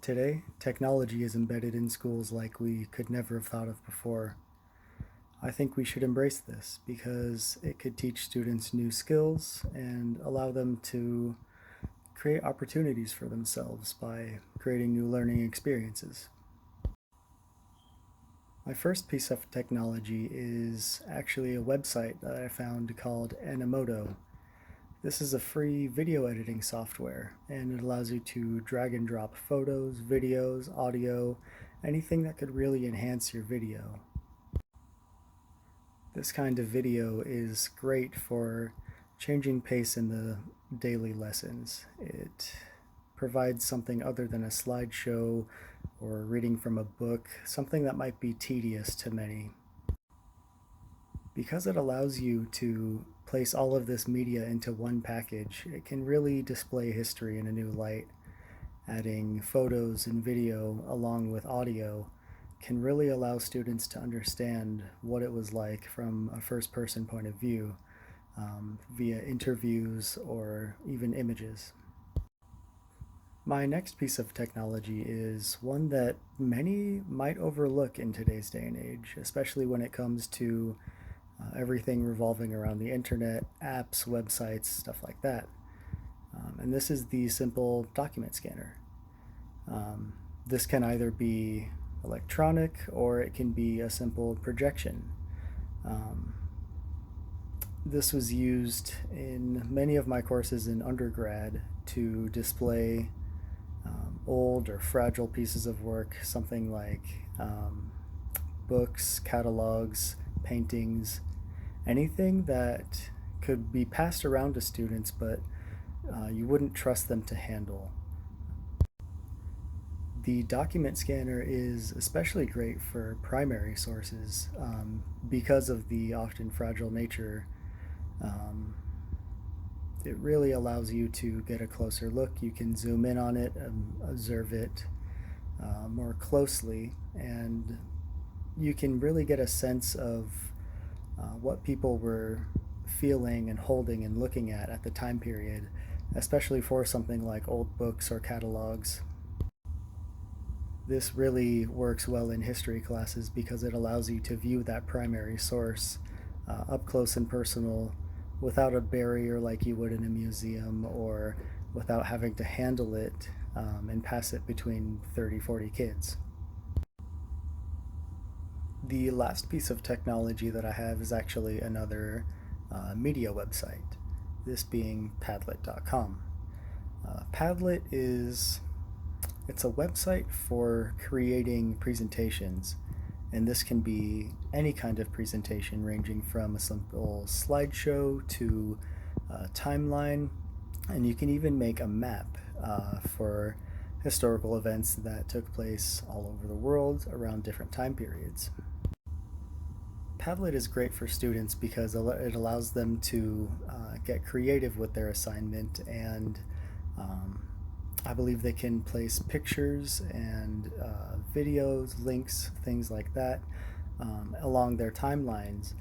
Today, technology is embedded in schools like we could never have thought of before. I think we should embrace this because it could teach students new skills and allow them to create opportunities for themselves by creating new learning experiences. My first piece of technology is actually a website that I found called Animoto. This is a free video editing software, and it allows you to drag and drop photos, videos, audio, anything that could really enhance your video. This kind of video is great for changing pace in the daily lessons. It provides something other than a slideshow or reading from a book, something that might be tedious to many. Because it allows you to place all of this media into one package, it can really display history in a new light. Adding photos and video along with audio can really allow students to understand what it was like from a first-person point of view via interviews or even images. My next piece of technology is one that many might overlook in today's day and age, especially when it comes to everything revolving around the internet, apps, websites, stuff like that. And this is the simple document scanner. This can either be electronic or it can be a simple projection. This was used in many of my courses in undergrad to display old or fragile pieces of work, something like books, catalogs, paintings, anything that could be passed around to students, but you wouldn't trust them to handle. The document scanner is especially great for primary sources because of the often fragile nature. It really allows you to get a closer look. You can zoom in on it and observe it more closely, and you can really get a sense of what people were feeling and holding and looking at the time period, especially for something like old books or catalogs. This really works well in history classes because it allows you to view that primary source up close and personal without a barrier like you would in a museum, or without having to handle it and pass it between 30-40 kids. The last piece of technology that I have is actually another media website, this being Padlet.com. Padlet it's a website for creating presentations, and this can be any kind of presentation ranging from a simple slideshow to a timeline, and you can even make a map for historical events that took place all over the world around different time periods. Padlet is great for students because it allows them to get creative with their assignment, and I believe they can place pictures and videos, links, things like that along their timelines,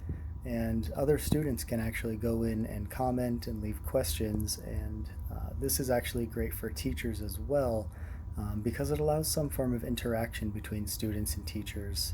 and other students can actually go in and comment and leave questions, and this is actually great for teachers as well because it allows some form of interaction between students and teachers.